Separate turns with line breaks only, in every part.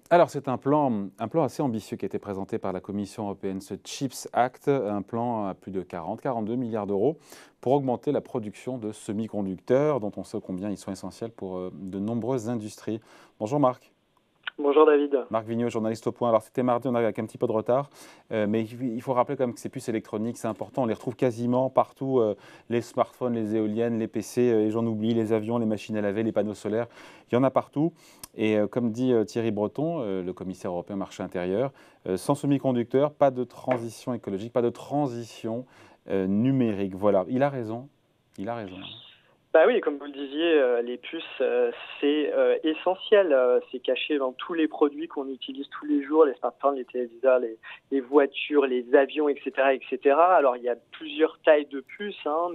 Alors, c'est un plan assez ambitieux qui a été présenté par la Commission européenne, ce CHIPS Act, un plan à plus de 42 milliards d'euros pour augmenter la production de semi-conducteurs, dont on sait combien ils sont essentiels pour de nombreuses industries. Bonjour Marc.
Bonjour David.
Marc Vigneault, journaliste au Point. Alors, c'était mardi, on arrive avec un petit peu de retard, mais il faut rappeler quand même que ces puces électroniques, c'est important. On les retrouve quasiment partout, les smartphones, les éoliennes, les PC, et j'en oublie, les avions, les machines à laver, les panneaux solaires. Il y en a partout. Et comme dit Thierry Breton, le commissaire européen marché intérieur, sans semi-conducteurs, pas de transition écologique, pas de transition numérique. Voilà, il a raison. Il a raison.
Bah oui, comme vous le disiez, les puces, c'est essentiel. C'est caché dans tous les produits qu'on utilise tous les jours, les smartphones, les téléviseurs, les voitures, les avions, etc., etc. Alors, il y a plusieurs tailles de puces, hein,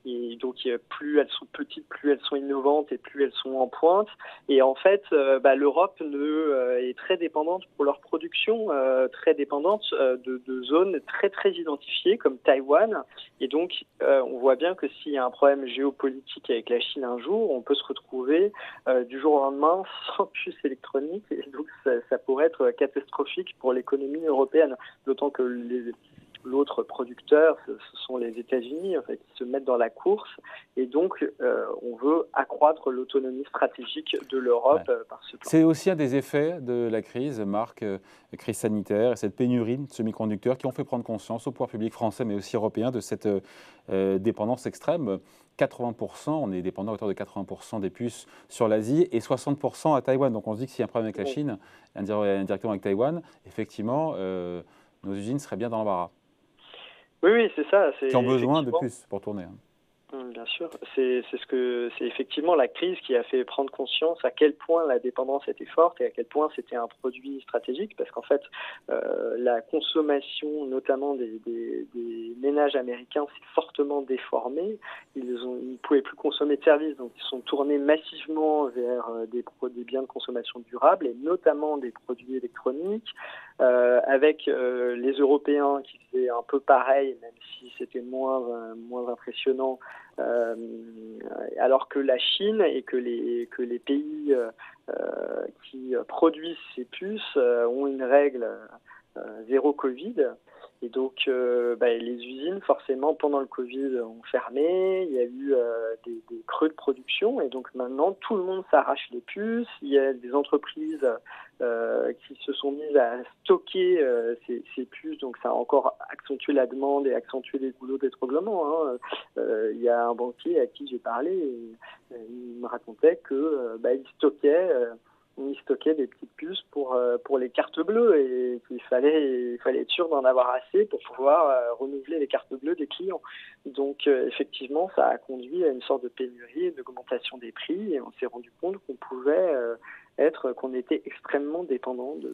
et donc plus elles sont petites, plus elles sont innovantes et plus elles sont en pointe. Et en fait, l'Europe est très dépendante pour leur production, très dépendante de zones très, très identifiées comme Taïwan. Et donc, on voit bien que s'il y a un problème géopolitique avec la Chine un jour, on peut se retrouver du jour au lendemain sans puce électronique, et donc ça pourrait être catastrophique pour l'économie européenne, d'autant que l'autre producteur, ce sont les États-Unis, en fait, qui se mettent dans la course, et donc on veut accroître l'autonomie stratégique de l'Europe par ce plan.
C'est aussi un des effets de la crise, Marc, crise sanitaire, et cette pénurie de semi-conducteurs qui ont fait prendre conscience au pouvoir public français, mais aussi européen, de cette dépendance extrême. 80%, on est dépendant à hauteur de 80% des puces sur l'Asie et 60% à Taïwan. Donc on se dit que s'il y a un problème avec la Chine, indirectement avec Taïwan, effectivement, nos usines seraient bien dans l'embarras.
Oui, c'est ça.
Qui ont besoin de
Effectivement.
puces pour tourner.
Bien sûr, c'est effectivement la crise qui a fait prendre conscience à quel point la dépendance était forte et à quel point c'était un produit stratégique, parce qu'en fait la consommation notamment des ménages américains s'est fortement déformée. Ils ne pouvaient plus consommer de services, donc ils sont tournés massivement vers des biens de consommation durable et notamment des produits électroniques, avec les Européens qui faisaient un peu pareil, même si c'était moins impressionnant. Alors que la Chine et que les pays qui produisent ces puces ont une règle zéro Covid. Et donc, les usines, forcément, pendant le Covid, ont fermé. Il y a eu des creux de production. Et donc, maintenant, tout le monde s'arrache les puces. Il y a des entreprises qui se sont mises à stocker ces puces. Donc, ça a encore accentué la demande et accentué les goulots d'étranglement. Hein. Il y a un banquier à qui j'ai parlé. Et, il me racontait qu'il stockait des petites puces pour les cartes bleues et qu'il fallait être sûr d'en avoir assez pour pouvoir renouveler les cartes bleues des clients. Donc effectivement, ça a conduit à une sorte de pénurie et d'augmentation des prix, et on s'est rendu compte qu'on était extrêmement dépendant de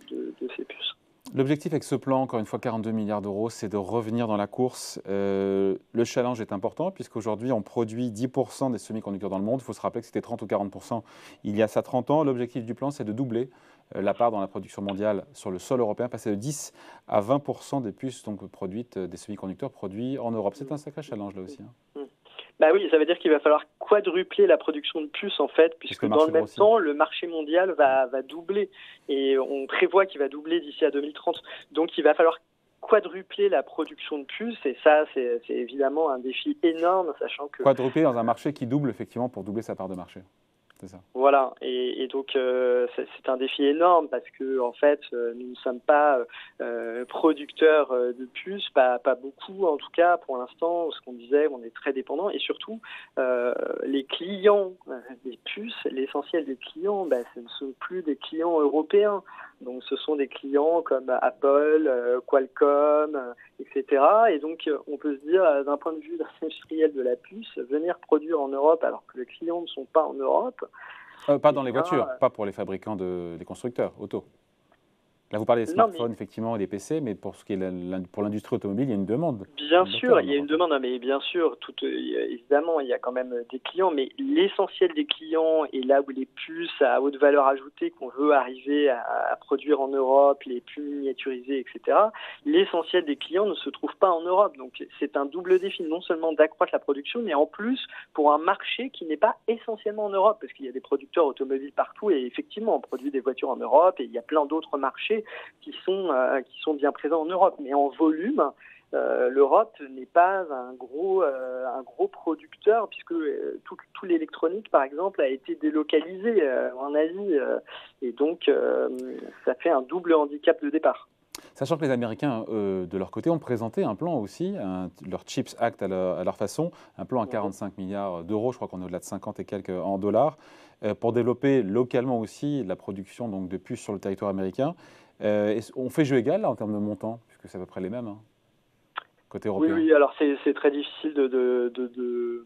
ces puces.
L'objectif avec ce plan, encore une fois 42 milliards d'euros, c'est de revenir dans la course. Le challenge est important puisqu'aujourd'hui on produit 10% des semi-conducteurs dans le monde. Il faut se rappeler que c'était 30 ou 40% il y a ça 30 ans. L'objectif du plan, c'est de doubler la part dans la production mondiale sur le sol européen, passer de 10 à 20% des puces donc, produites, des semi-conducteurs produits en Europe. C'est un sacré challenge là aussi.
Bah oui, ça veut dire qu'il va falloir quadrupler la production de puces en fait, puisque dans le même temps, le marché mondial va doubler, et on prévoit qu'il va doubler d'ici à 2030. Donc il va falloir quadrupler la production de puces, et ça, c'est évidemment un défi énorme, sachant que...
Quadrupler dans un marché qui double, effectivement, pour doubler sa part de marché. C'est ça.
Voilà, et donc c'est un défi énorme parce que en fait nous ne sommes pas producteurs de puces, pas beaucoup en tout cas pour l'instant. Ce qu'on disait, on est très dépendant, et surtout les clients des puces, l'essentiel des clients, ce ne sont plus des clients européens. Donc ce sont des clients comme Apple, Qualcomm, etc. Et donc on peut se dire, d'un point de vue industriel de la puce, venir produire en Europe alors que les clients ne sont pas en Europe.
Pas dans les voitures, pas pour les fabricants des constructeurs auto. Là, vous parlez des
Non, mais
smartphones, effectivement, et des PC, mais pour ce qui est pour l'industrie automobile, il y a une demande.
bien sûr,
D'accord,
il y a une demande, hein, mais bien sûr, évidemment, il y a quand même des clients, mais l'essentiel des clients est là où les puces à haute valeur ajoutée qu'on veut arriver à produire en Europe, les plus miniaturisées, etc. L'essentiel des clients ne se trouve pas en Europe, donc c'est un double défi, non seulement d'accroître la production, mais en plus pour un marché qui n'est pas essentiellement en Europe, parce qu'il y a des producteurs automobiles partout, et effectivement, on produit des voitures en Europe, et il y a plein d'autres marchés qui sont bien présents en Europe, mais en volume. L'Europe n'est pas un gros producteur puisque tout l'électronique, par exemple, a été délocalisé en Asie et donc ça fait un double handicap de départ.
Sachant que les Américains, de leur côté, ont présenté un plan aussi, leur Chips Act à leur façon, un plan à 45 milliards d'euros, je crois qu'on est au-delà de 50 et quelques en dollars, pour développer localement aussi la production donc, de puces sur le territoire américain. On fait jeu égal là, en termes de montant, puisque c'est à peu près les mêmes, hein, côté
Oui,
européen.
oui, alors c'est très difficile de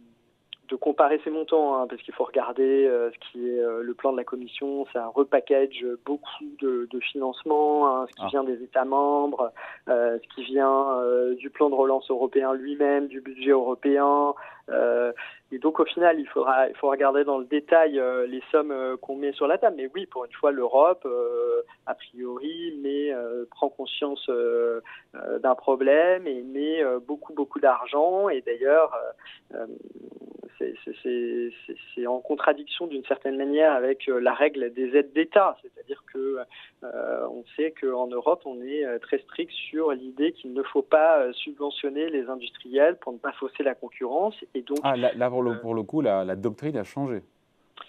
comparer ces montants, hein, parce qu'il faut regarder ce qui est le plan de la Commission, ça repackage beaucoup de financements, hein, ce qui vient des États membres, ce qui vient du plan de relance européen lui-même, du budget européen. Et donc au final, il faut regarder dans le détail les sommes qu'on met sur la table. Mais oui, pour une fois, l'Europe, a priori, prend conscience d'un problème et met beaucoup d'argent. Et d'ailleurs, c'est en contradiction d'une certaine manière avec la règle des aides d'État, c'est-à-dire que on sait qu'en Europe on est très strict sur l'idée qu'il ne faut pas subventionner les industriels pour ne pas fausser la concurrence et donc
Là pour le coup la doctrine a changé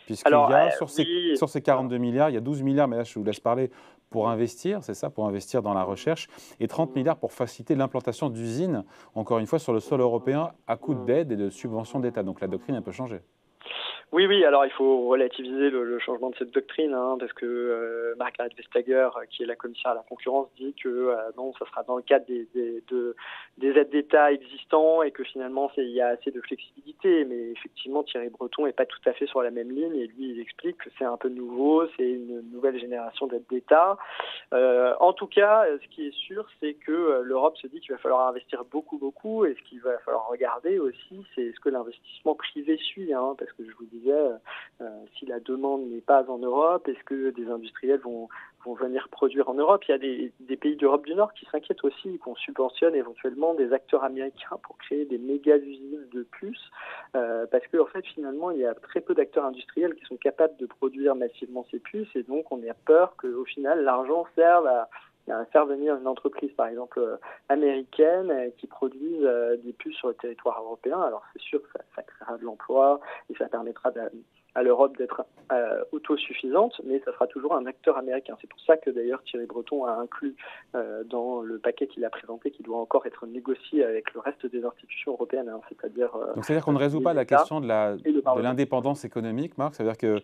puisqu'il
alors
y a
oui,
sur ces 42 milliards il y a 12 milliards mais là je vous laisse parler pour investir, c'est ça, pour investir dans la recherche, et 30 milliards pour faciliter l'implantation d'usines, encore une fois, sur le sol européen, à coup d'aide et de subventions d'État. Donc la doctrine a un peu changé.
Oui, alors il faut relativiser le changement de cette doctrine, hein, parce que Margrethe Vestager, qui est la commissaire à la concurrence, dit que non, ça sera dans le cadre des aides d'État existants et que finalement il y a assez de flexibilité. Mais effectivement, Thierry Breton n'est pas tout à fait sur la même ligne et lui il explique que c'est un peu nouveau, c'est une nouvelle génération d'aides d'État. En tout cas, ce qui est sûr, c'est que l'Europe se dit qu'il va falloir investir beaucoup, et ce qu'il va falloir regarder aussi, c'est ce que l'investissement privé suit, hein, parce que je vous disais, si la demande n'est pas en Europe, est-ce que des industriels vont venir produire en Europe? Il y a des pays d'Europe du Nord qui s'inquiètent aussi, qu'on subventionne éventuellement des acteurs américains pour créer des méga usines de puces, parce que en fait finalement il y a très peu d'acteurs industriels qui sont capables de produire massivement ces puces, et donc on a peur qu'au final l'argent serve à faire venir une entreprise, par exemple américaine, qui produise des puces sur le territoire européen. Alors c'est sûr que ça créera de l'emploi et ça permettra à l'Europe d'être autosuffisante, mais ça sera toujours un acteur américain. C'est pour ça que d'ailleurs Thierry Breton a inclus dans le paquet qu'il a présenté, qui doit encore être négocié avec le reste des institutions européennes, hein, c'est-à-dire...
Donc c'est-à-dire qu'on ne résout pas la question de l'indépendance économique, Marc, ça veut dire que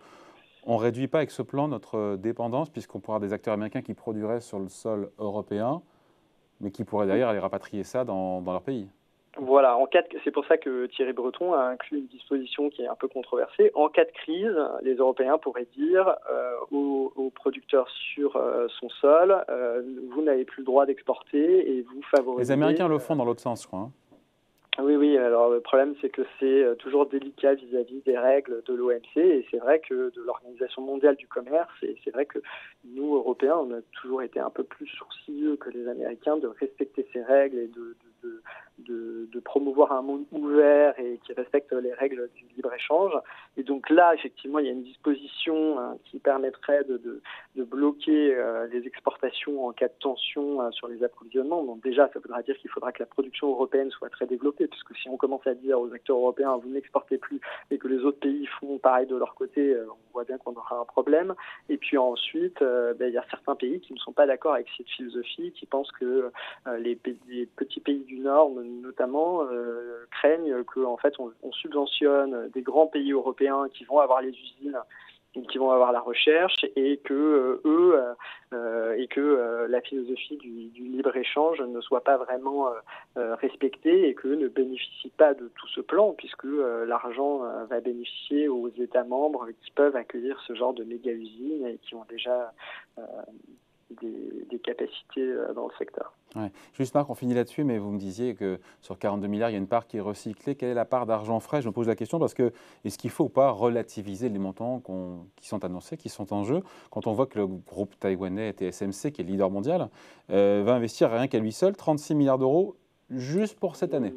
on ne réduit pas avec ce plan notre dépendance, puisqu'on pourra avoir des acteurs américains qui produiraient sur le sol européen, mais qui pourraient d'ailleurs aller rapatrier ça dans leur pays.
Voilà, c'est pour ça que Thierry Breton a inclus une disposition qui est un peu controversée. En cas de crise, les Européens pourraient dire aux producteurs sur son sol, vous n'avez plus le droit d'exporter et vous favorisez...
Les Américains le font dans l'autre sens, je crois. Hein.
Oui, alors le problème c'est que c'est toujours délicat vis-à-vis des règles de l'OMC et c'est vrai que de l'Organisation mondiale du commerce, et c'est vrai que nous, Européens, on a toujours été un peu plus sourcilleux que les Américains de respecter ces règles et de promouvoir un monde ouvert et qui respecte les règles du libre-échange. Et donc là, effectivement, il y a une disposition qui permettrait de bloquer les exportations en cas de tension sur les approvisionnements. Donc déjà, ça voudra dire qu'il faudra que la production européenne soit très développée, puisque si on commence à dire aux acteurs européens, vous n'exportez plus, et que les autres pays font pareil de leur côté, on voit bien qu'on aura un problème. Et puis ensuite, il y a certains pays qui ne sont pas d'accord avec cette philosophie, qui pensent que les petits pays du Nord, notamment, craignent qu'en fait on subventionne des grands pays européens qui vont avoir les usines, qui vont avoir la recherche, et que la philosophie du libre-échange ne soit pas vraiment respectée, et qu'eux ne bénéficient pas de tout ce plan, puisque l'argent va bénéficier aux États membres qui peuvent accueillir ce genre de méga-usines et qui ont déjà aussi des capacités dans le secteur.
Ouais. Juste Marc, on finit là-dessus, mais vous me disiez que sur 42 milliards, il y a une part qui est recyclée. Quelle est la part d'argent frais? Je me pose la question parce que est-ce qu'il faut ou pas relativiser les montants qui sont annoncés, qui sont en jeu, quand on voit que le groupe taïwanais TSMC, qui est le leader mondial, va investir rien qu'à lui seul 36 milliards d'euros juste pour cette année?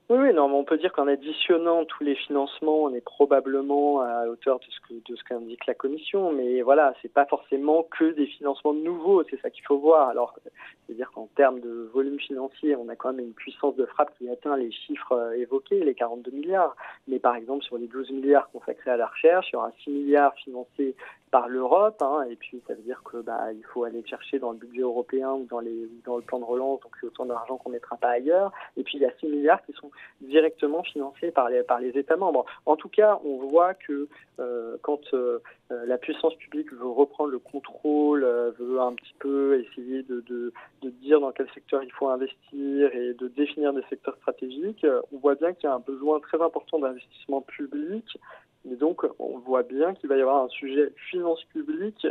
Oui, oui, non, mais on peut dire qu'en additionnant tous les financements, on est probablement à hauteur de ce qu'indique la Commission. Mais voilà, c'est pas forcément que des financements nouveaux, c'est ça qu'il faut voir. Alors, c'est-à-dire qu'en termes de volume financier, on a quand même une puissance de frappe qui atteint les chiffres évoqués, les 42 milliards. Mais par exemple, sur les 12 milliards consacrés à la recherche, il y aura 6 milliards financés par l'Europe, et puis ça veut dire que il faut aller chercher dans le budget européen ou dans le plan de relance, donc c'est autant d'argent qu'on ne mettra pas ailleurs. Et puis il y a 6 milliards qui sont directement financés par les États membres. En tout cas, on voit que quand la puissance publique veut reprendre le contrôle, veut un petit peu essayer de dire dans quel secteur il faut investir et de définir des secteurs stratégiques, on voit bien qu'il y a un besoin très important d'investissement public. Et donc, on voit bien qu'il va y avoir un sujet finance publique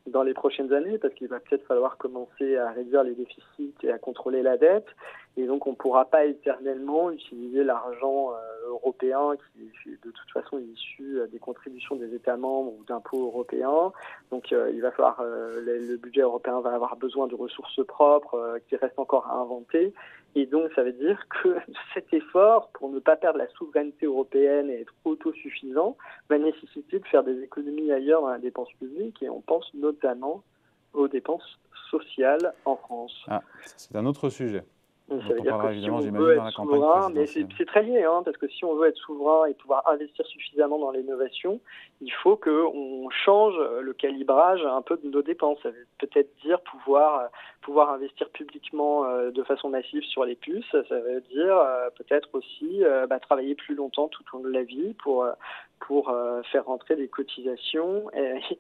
dans les prochaines années, parce qu'il va peut-être falloir commencer à réduire les déficits et à contrôler la dette. Et donc, on ne pourra pas éternellement utiliser l'argent européen qui est de toute façon issu des contributions des États membres ou d'impôts européens. Donc, il va falloir le budget européen va avoir besoin de ressources propres qui restent encore à inventer. Et donc, ça veut dire que cet effort, pour ne pas perdre la souveraineté européenne et être autosuffisant, va nécessiter de faire des économies ailleurs dans la dépense publique. Et on pense notamment aux dépenses sociales en France.
Ah, c'est un autre sujet.
Ça veut dire que si on veut
dans la
être
campagne
souverain, mais
présidentielle.
c'est très lié, parce que si on veut être souverain et pouvoir investir suffisamment dans l'innovation, il faut qu'on change le calibrage un peu de nos dépenses. Ça veut peut-être dire pouvoir investir publiquement de façon massive sur les puces. Ça veut dire peut-être aussi travailler plus longtemps tout au long de la vie pour faire rentrer des cotisations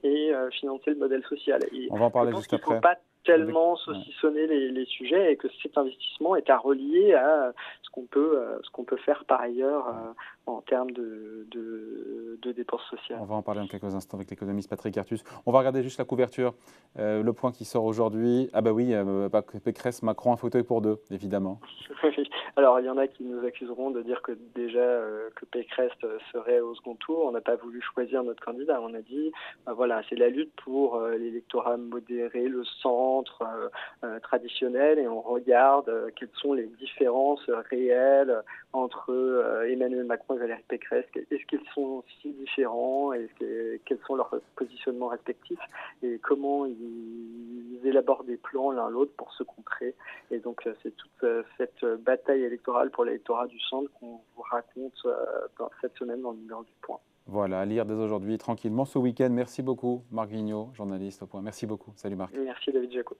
et financer le modèle social. Et
on va en parler
je pense
juste
qu'il
après.
faut pas tellement saucissonner les sujets et que cet investissement est à relier à ce qu'on peut faire par ailleurs en termes de dépenses sociales.
On va en parler dans quelques instants avec l'économiste Patrick Artus. On va regarder juste la couverture. Le point qui sort aujourd'hui. Ah bah oui, Pécresse, Macron, un fauteuil pour deux, évidemment.
Alors il y en a qui nous accuseront de dire que déjà que Pécresse serait au second tour. On n'a pas voulu choisir notre candidat. On a dit voilà, c'est la lutte pour l'électorat modéré, le centre traditionnel, et on regarde quelles sont les différences réelles entre Emmanuel Macron et Valérie Pécresse. Est-ce qu'ils sont si différents et quels sont leurs positionnements respectifs et comment ils élaborent des plans l'un l'autre pour se contrer. Et donc c'est toute cette bataille électorale pour l'électorat du centre qu'on vous raconte cette semaine dans le numéro du Point.
Voilà, à lire dès aujourd'hui, tranquillement, ce week-end. Merci beaucoup, Marc Vigneault, journaliste au Point. Merci beaucoup. Salut Marc.
Merci David Jaco.